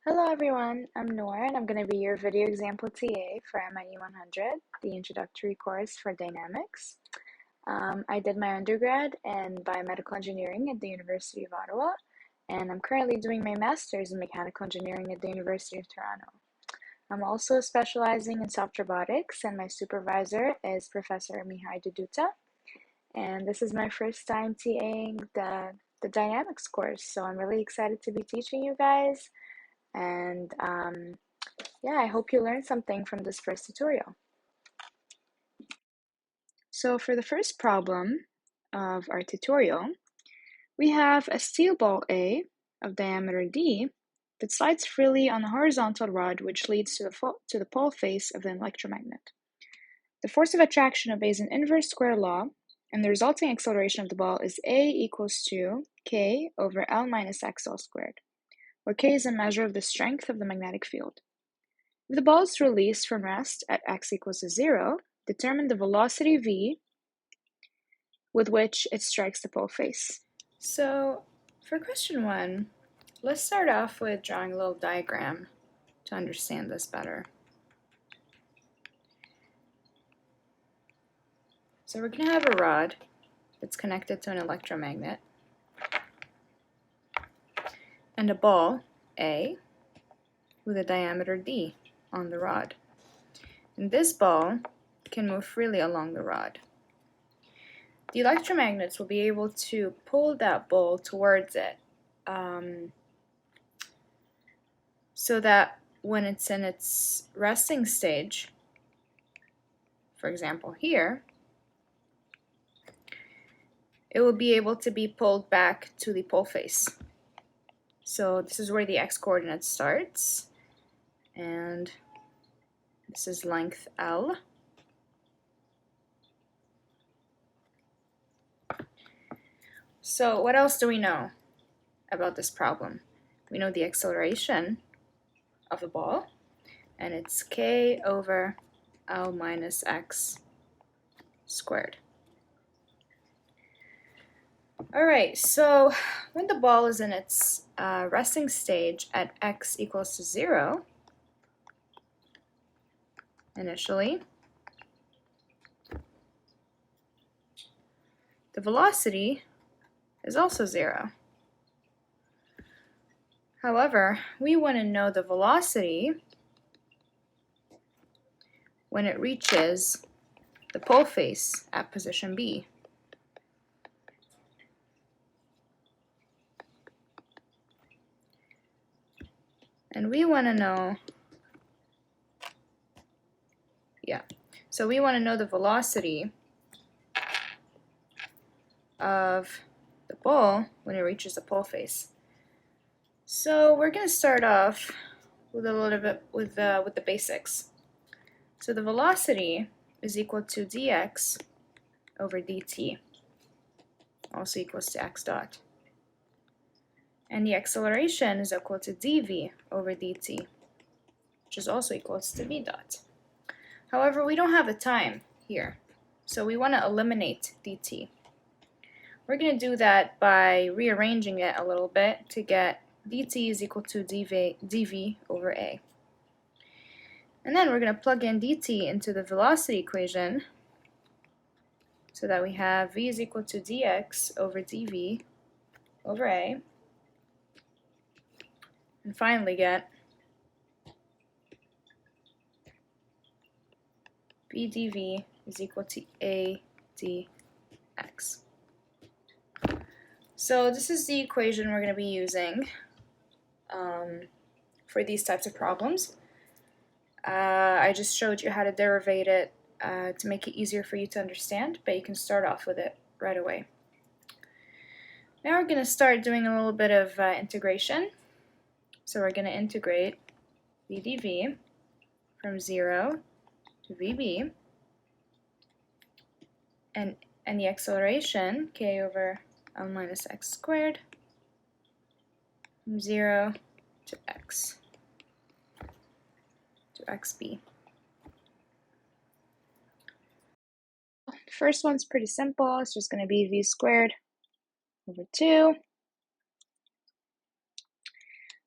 Hello everyone, I'm Noor and I'm going to be your video example TA for MIE100, the introductory course for dynamics. I did my undergrad in biomedical engineering at the University of Ottawa, and I'm currently doing my master's in mechanical engineering at the University of Toronto. I'm also specializing in soft robotics, and my supervisor is Professor Mihai Duduta, and this is my first time TAing the dynamics course, so I'm really excited to be teaching you guys. And yeah, I hope you learned something from this first tutorial. So for the first problem of our tutorial, we have a steel ball A of diameter D that slides freely on a horizontal rod which leads to the pole face of the electromagnet. The force of attraction obeys an inverse square law, and the resulting acceleration of the ball is A equals to K over L minus X all squared, where K is a measure of the strength of the magnetic field. If the ball is released from rest at x equals to 0, determine the velocity v with which it strikes the pole face. So for question 1, let's start off with drawing a little diagram to understand this better. So we're going to have a rod that's connected to an electromagnet and a ball, A, with a diameter d on the rod. And this ball can move freely along the rod. The electromagnets will be able to pull that ball towards it so that when it's in its resting stage, for example here, it will be able to be pulled back to the pole face. So this is where the x-coordinate starts, and this is length L. So what else do we know about this problem? We know the acceleration of the ball, and it's k over L minus x squared. Alright, so when the ball is in its resting stage at x equals to 0, initially, the velocity is also 0. However, we want to know the velocity when it reaches the pole face at position B. And we want to know, so we want to know the velocity of the ball when it reaches the pole face. So we're going to start off with a little bit with the basics. So the velocity is equal to dx over dt, also equals to x dot. And the acceleration is equal to dv over dt, which is also equals to v dot. However, we don't have a time here, so we want to eliminate dt. We're going to do that by rearranging it a little bit to get dt is equal to dv over a. And then we're going to plug in dt into the velocity equation so that we have v is equal to dx over dv over a. And finally get v dv is equal to a dx. So this is the equation we're going to be using for these types of problems. I just showed you how to derivate it to make it easier for you to understand, but you can start off with it right away. Now we're going to start doing a little bit of integration. So we're going to integrate v dv from 0 to vb, and the acceleration, k over L minus x squared, from 0 to x, to xb. The first one's pretty simple. It's just going to be v squared over 2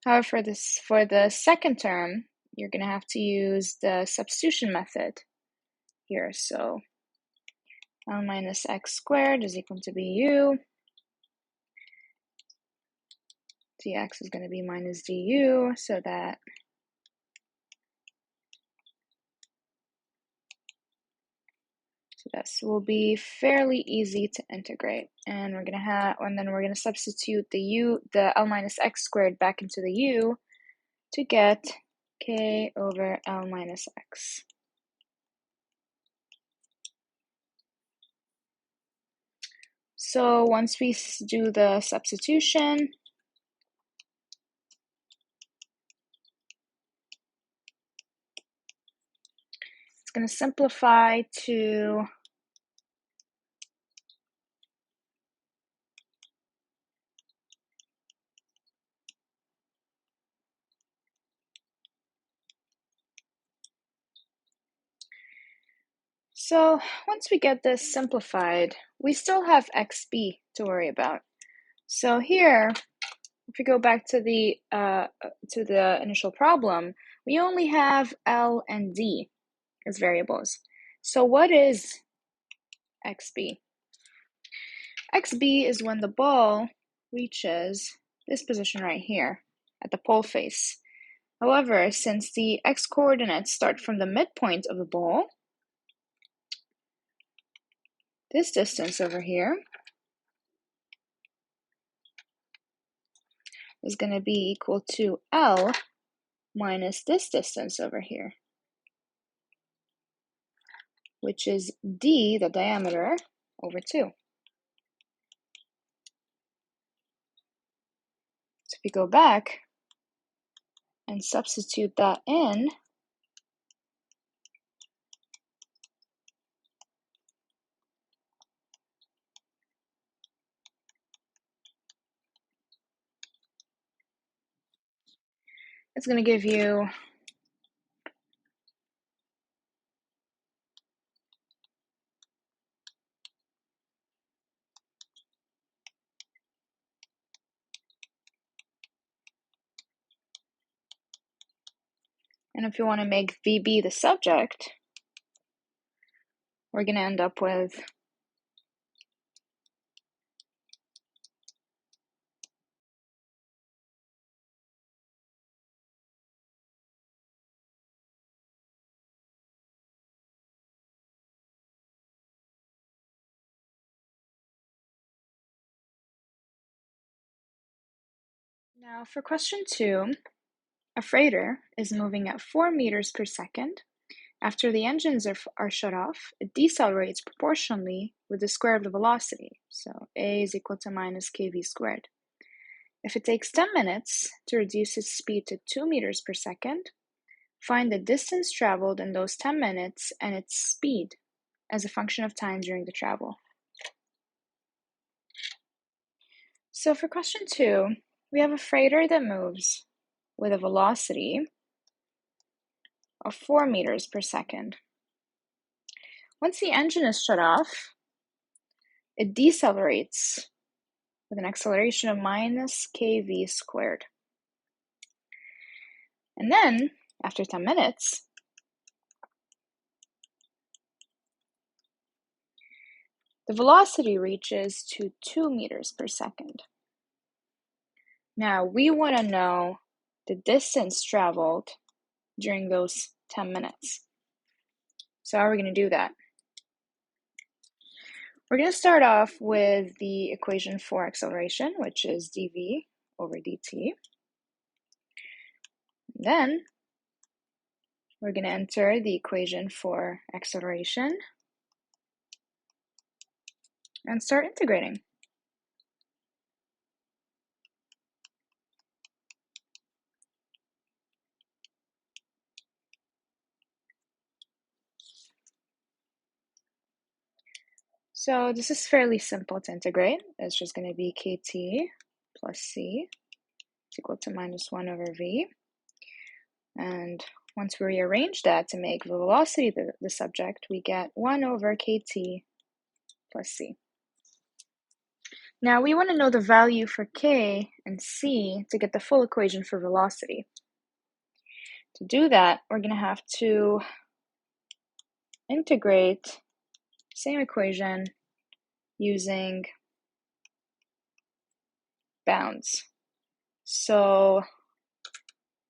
However, for the second term, you're going to have to use the substitution method here. So L minus x squared is equal to BU. dx is going to be minus du, so that this will be fairly easy to integrate. And we're going to substitute the L minus x squared back into the u to get k over L minus x. So once we do the substitution, it's going to simplify to So once we get this simplified, we still have xb to worry about. So here, if we go back to the initial problem, we only have L and D as variables. So what is xb? xb is when the ball reaches this position right here at the pole face. However, since the x coordinates start from the midpoint of the ball, this distance over here is going to be equal to L minus this distance over here, which is D, the diameter, over 2. So if we go back and substitute that in, it's going to give you and if you want to make VB the subject, we're going to end up with Now for question 2, a freighter is moving at 4 meters per second. After the engines are shut off, it decelerates proportionally with the square of the velocity. So A is equal to minus kv squared. If it takes 10 minutes to reduce its speed to 2 meters per second, find the distance traveled in those 10 minutes and its speed as a function of time during the travel. So for question 2, we have a freighter that moves with a velocity of 4 meters per second. Once the engine is shut off, it decelerates with an acceleration of minus kv squared. And then, after 10 minutes, the velocity reaches to 2 meters per second. Now, we want to know the distance traveled during those 10 minutes. So how are we going to do that? We're going to start off with the equation for acceleration, which is dv over dt. And then we're going to enter the equation for acceleration and start integrating. So this is fairly simple to integrate. It's just going to be kt plus c is equal to minus 1 over v. And once we rearrange that to make the velocity the subject, we get 1 over kt plus c. Now we want to know the value for k and c to get the full equation for velocity. To do that, we're going to have to integrate same equation using bounds. So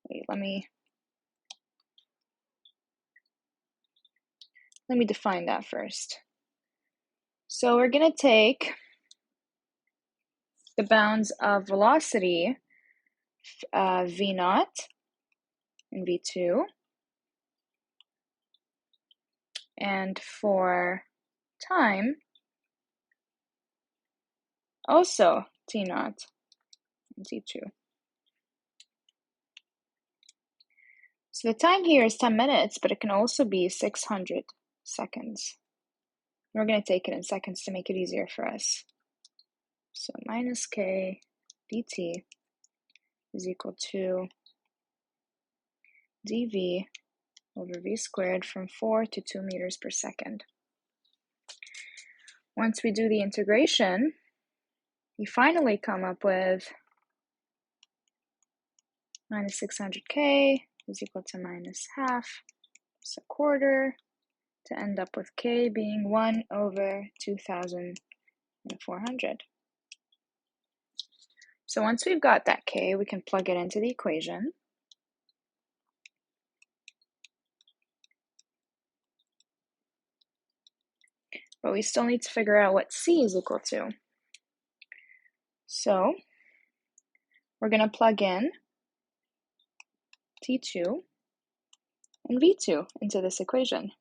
wait, let me define that first. So we're going to take the bounds of velocity, v naught and v2, and for time, also t naught and t2. So the time here is 10 minutes, but it can also be 600 seconds. We're going to take it in seconds to make it easier for us. So minus k dt is equal to dv over v squared from 4 to 2 meters per second. Once we do the integration, we finally come up with minus 600k is equal to minus half plus a quarter, to end up with k being 1 over 2,400. So once we've got that k, we can plug it into the equation. But we still need to figure out what c is equal to. So we're going to plug in t2 and v2 into this equation.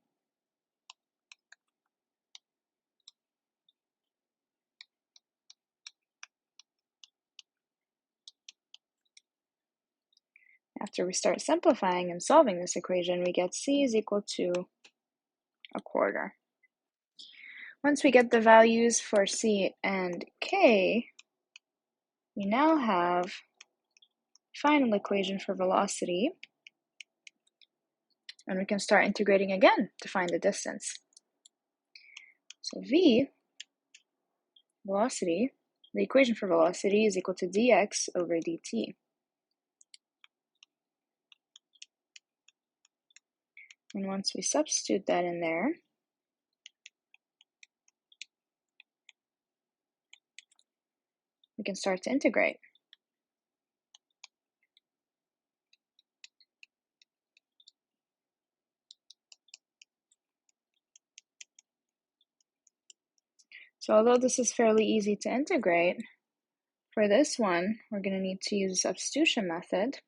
After we start simplifying and solving this equation, we get c is equal to a quarter. Once we get the values for c and k, we now have final equation for velocity, and we can start integrating again to find the distance. So v, velocity, the equation for velocity is equal to dx over dt. And once we substitute that in there, we can start to integrate. So although this is fairly easy to integrate, for this one, we're going to need to use a substitution method,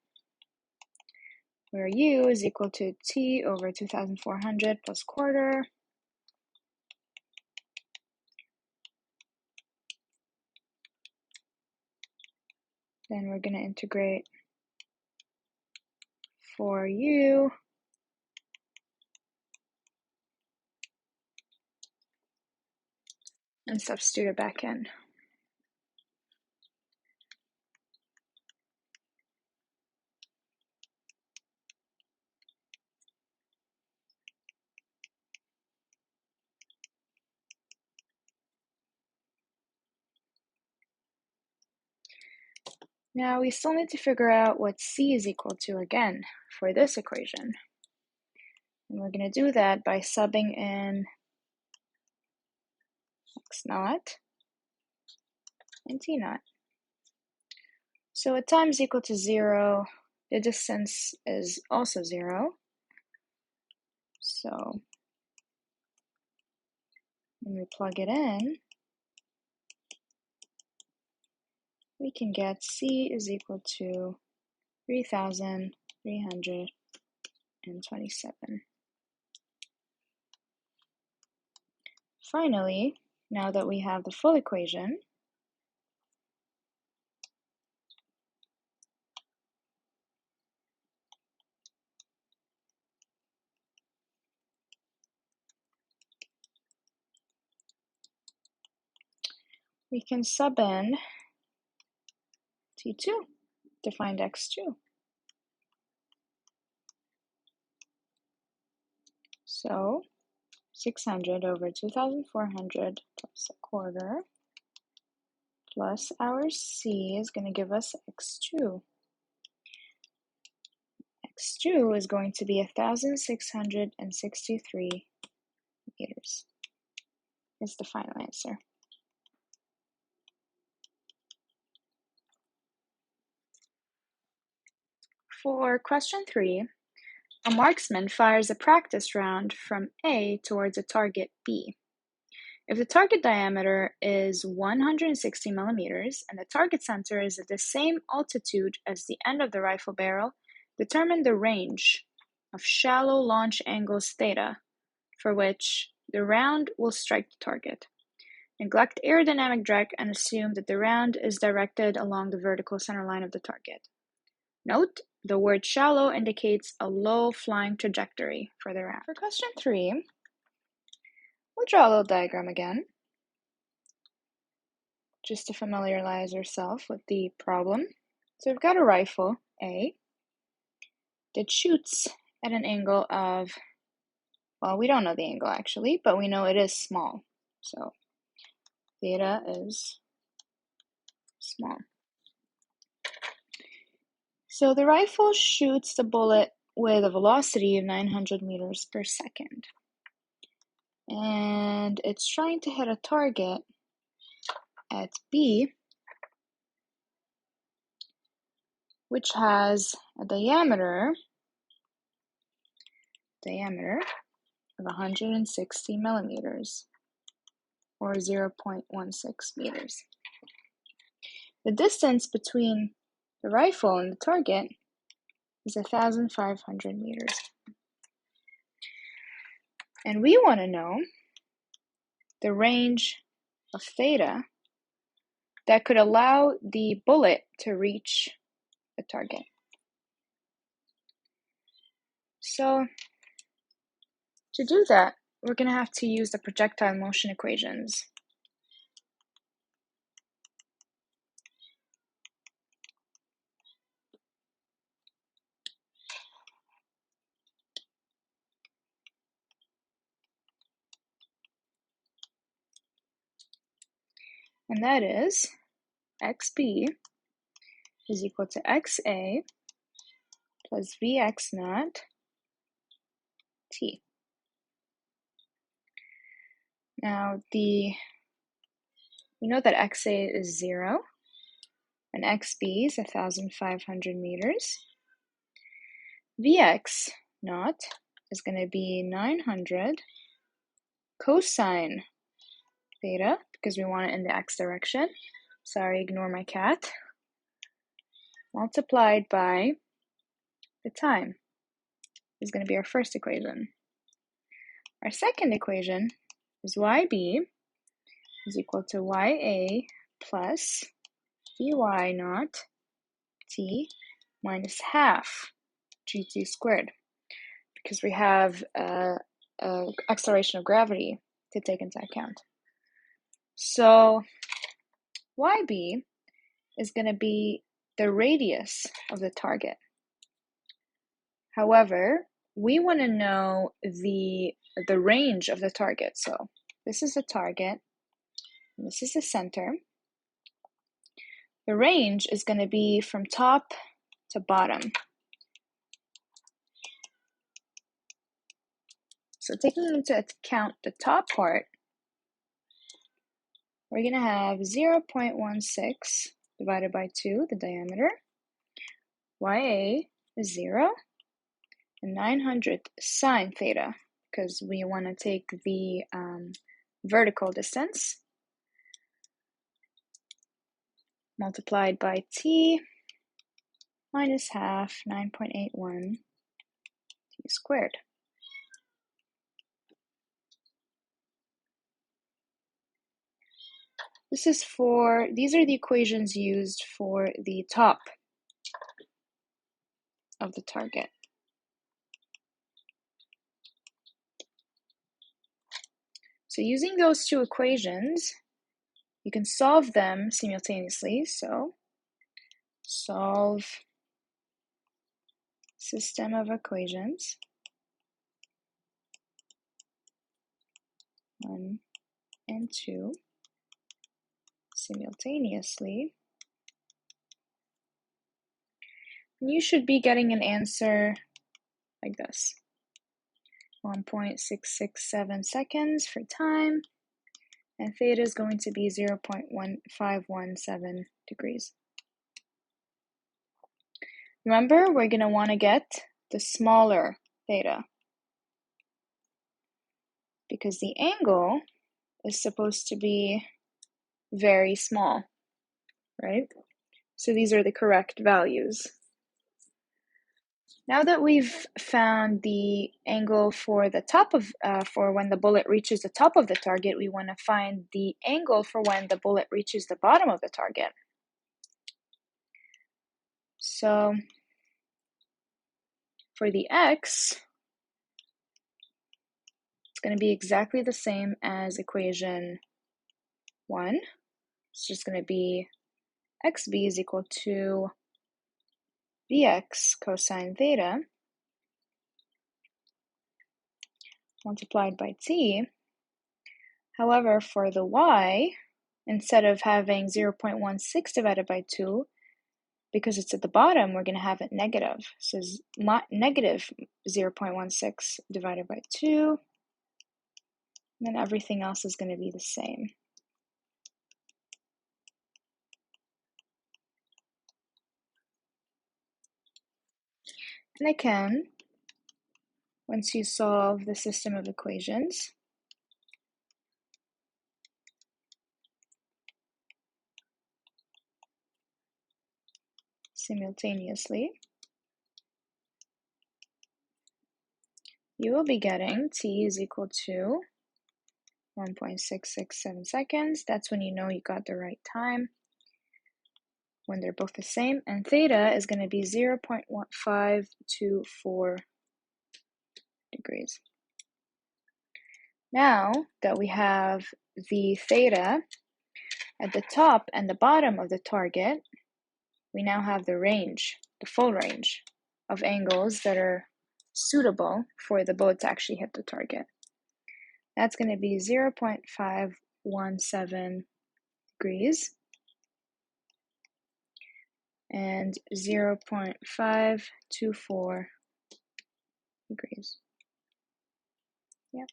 where u is equal to t over 2,400 plus quarter. Then we're going to integrate for u and substitute it back in. Now we still need to figure out what c is equal to again for this equation. And we're going to do that by subbing in x naught and t naught. So at time is equal to 0, the distance is also 0. So when we plug it in, we can get c is equal to 3,327. Finally, now that we have the full equation, we can sub in t2 to find x2. So 600 over 2,400 plus a quarter plus our c is going to give us x2. x2 is going to be 1,663 meters. Is the final answer. For question 3, a marksman fires a practice round from A towards a target B. If the target diameter is 160 millimeters and the target center is at the same altitude as the end of the rifle barrel, determine the range of shallow launch angles theta for which the round will strike the target. Neglect aerodynamic drag and assume that the round is directed along the vertical center line of the target. Note, the word shallow indicates a low flying trajectory for the round. For question 3, we'll draw a little diagram again, just to familiarize ourselves with the problem. So we've got a rifle, A, that shoots at an angle of, well, we don't know the angle actually, but we know it is small. So theta is small. So the rifle shoots the bullet with a velocity of 900 meters per second. And it's trying to hit a target at B, which has a diameter of 160 millimeters, or 0.16 meters. The distance between the rifle and the target is 1,500 meters. And we want to know the range of theta that could allow the bullet to reach the target. So to do that, we're going to have to use the projectile motion equations. And that is xb is equal to xa plus vx naught t. Now we know that xa is 0 and xb is 1,500 meters. Vx naught is going to be 900 cosine theta, because we want it in the x direction. Sorry, ignore my cat. Multiplied by the time is going to be our first equation. Our second equation is yb is equal to ya plus vy naught t minus half gt squared, because we have acceleration of gravity to take into account. So yb is going to be the radius of the target. However, we want to know the range of the target. So this is the target, and this is the center. The range is going to be from top to bottom. So taking into account the top part, we're going to have 0.16 divided by 2, the diameter. Ya is 0, and 900 sine theta, because we want to take the vertical distance, multiplied by t minus half 9.81 t squared. These are the equations used for the top of the target. So using those two equations, you can solve them simultaneously. So solve system of equations 1 and 2. simultaneously. And you should be getting an answer like this. 1.667 seconds for time, and theta is going to be 0.1517 degrees. Remember, we're going to want to get the smaller theta because the angle is supposed to be very small, right? So these are the correct values. Now that we've found the angle for the top of, for when the bullet reaches the top of the target, we want to find the angle for when the bullet reaches the bottom of the target. So for the x, it's going to be exactly the same as equation 1. It's just going to be xb is equal to bx cosine theta multiplied by t. However, for the y, instead of having 0.16 divided by 2, because it's at the bottom, we're going to have it negative. So negative 0.16 divided by 2, and then everything else is going to be the same. And again, once you solve the system of equations, simultaneously, you will be getting t is equal to 1.667 seconds. That's when you know you got the right time, when they're both the same. And theta is going to be 0.1524 degrees. Now that we have the theta at the top and the bottom of the target, we now have the range, the full range of angles that are suitable for the bullet to actually hit the target. That's going to be 0.517 degrees and 0.524 degrees. Yep.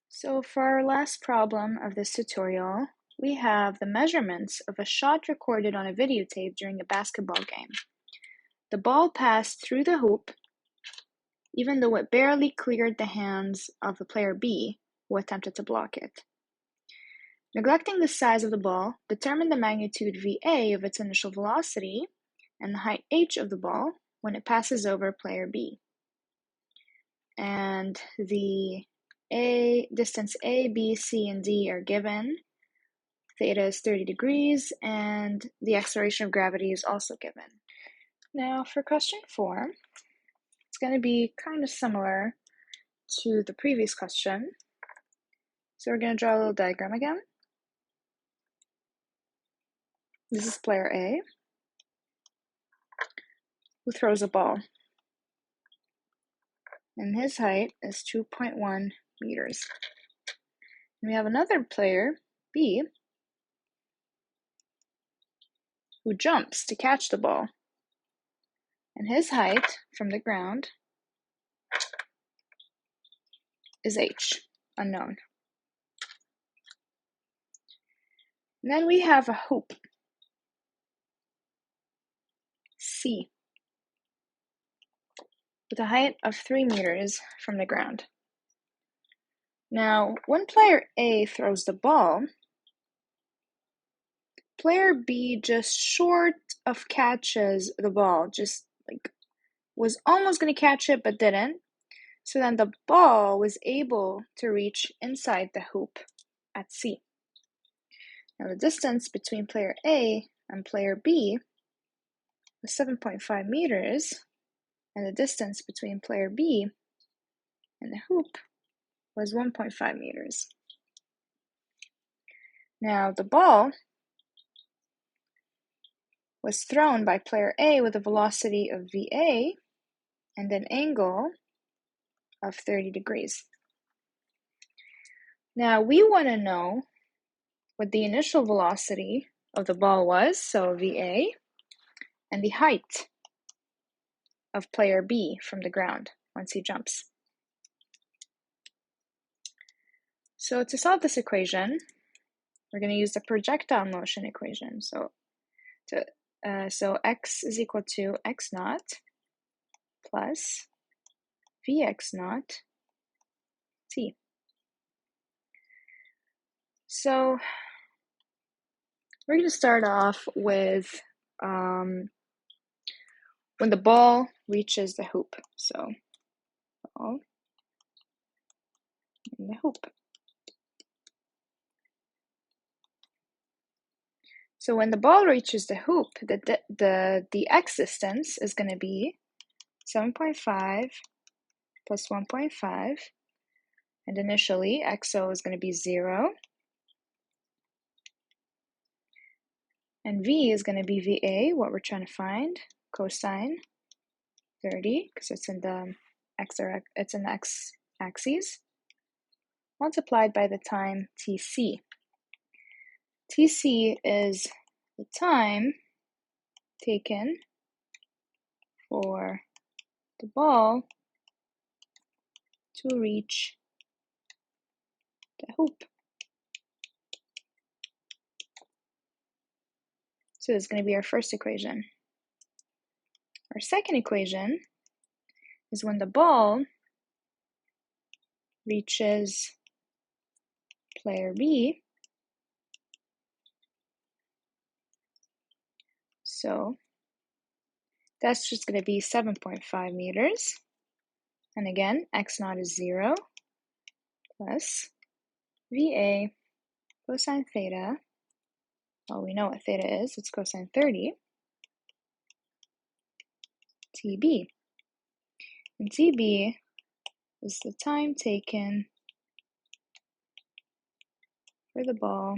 So for our last problem of this tutorial, we have the measurements of a shot recorded on a videotape during a basketball game. The ball passed through the hoop, even though it barely cleared the hands of the player B, who attempted to block it. Neglecting the size of the ball, determine the magnitude VA of its initial velocity and the height h of the ball when it passes over player B. And the distance A, B, C, and D are given. Theta is 30 degrees, and the acceleration of gravity is also given. Now for question 4, it's going to be kind of similar to the previous question. So we're going to draw a little diagram again. This is player A, who throws a ball. And his height is 2.1 meters. And we have another player, B, who jumps to catch the ball. And his height from the ground is h, unknown. And then we have a hoop, C, with a height of 3 meters from the ground. Now, when player A throws the ball, player B just short of catches the ball, just like was almost going to catch it but didn't. So then the ball was able to reach inside the hoop at C. Now the distance between player A and player B was 7.5 meters, and the distance between player B and the hoop was 1.5 meters. Now the ball was thrown by player A with a velocity of VA and an angle of 30 degrees. Now we want to know what the initial velocity of the ball was, so VA, and the height of player B from the ground once he jumps. So to solve this equation, we're going to use the projectile motion equation. So x is equal to x naught plus vx naught t. So we're going to start off with when the ball reaches the hoop. So ball in the hoop. So when the ball reaches the hoop, the x distance is going to be 7.5 plus 1.5, and initially xo is going to be 0, and v is going to be VA, what we're trying to find, cosine 30, because it's in the x axis, multiplied by the time TC. TC is the time taken for the ball to reach the hoop. So this is going to be our first equation. Our second equation is when the ball reaches player B. So that's just going to be 7.5 meters. And again, x naught is 0 plus VA cosine theta. Well, we know what theta is. It's cosine 30 TB. And TB is the time taken for the ball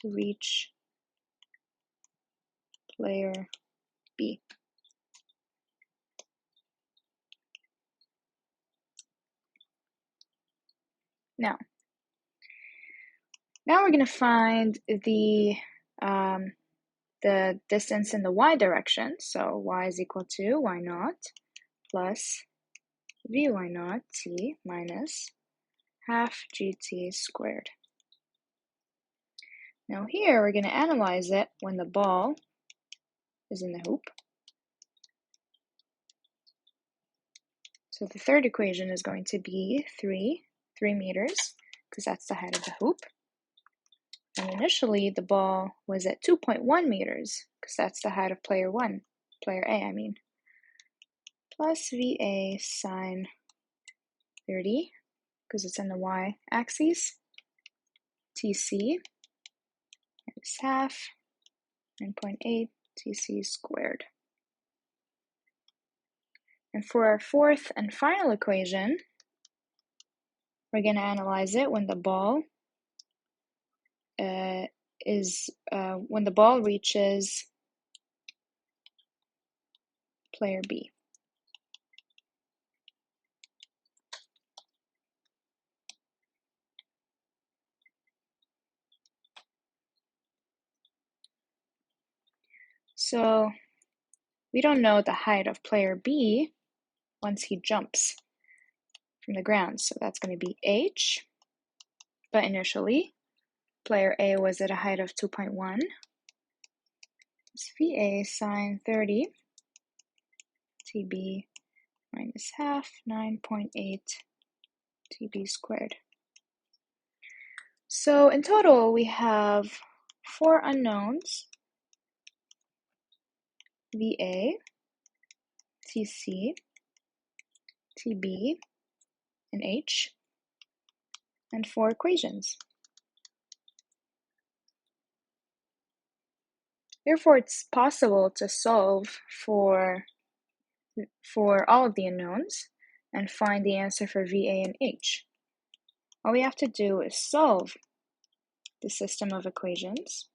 to reach player B. Now we're going to find the distance in the y direction. So y is equal to y naught plus vy naught t minus half gt squared. Now here we're going to analyze it when the ball is in the hoop. So the third equation is going to be 3 meters, because that's the height of the hoop. And initially the ball was at 2.1 meters, because that's the height of player A, I mean. Plus VA sine 30, because it's in the y axis. TC is half 9.8 TC squared. And for our fourth and final equation, we're going to analyze it when the ball reaches player B. So we don't know the height of player B once he jumps from the ground. So that's going to be h. But initially, player A was at a height of 2.1. It's VA sine 30 TB minus half 9.8 TB squared. So in total, we have 4 unknowns: VA, TC, TB, and H, and 4 equations. Therefore, it's possible to solve for all of the unknowns and find the answer for VA and H. All we have to do is solve the system of equations.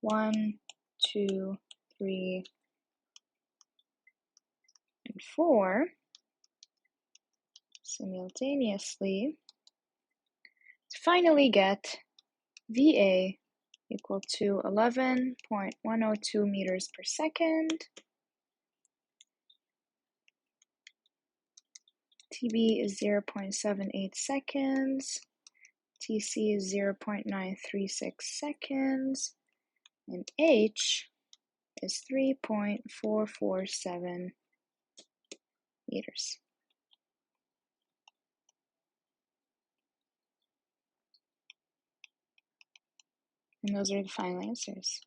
1, 2, 3, 4 simultaneously to finally get VA equal to 11.102 meters per second. TB is 0.78 seconds. TC is 0.936 seconds. And H is 3.447 meters. And those are the final answers.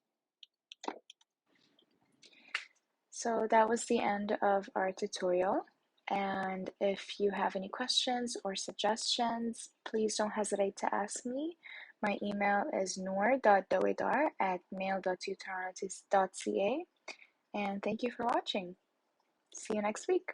So that was the end of our tutorial. And if you have any questions or suggestions, please don't hesitate to ask me. My email is noor.doidar@mail.utoronto.ca. And thank you for watching. See you next week.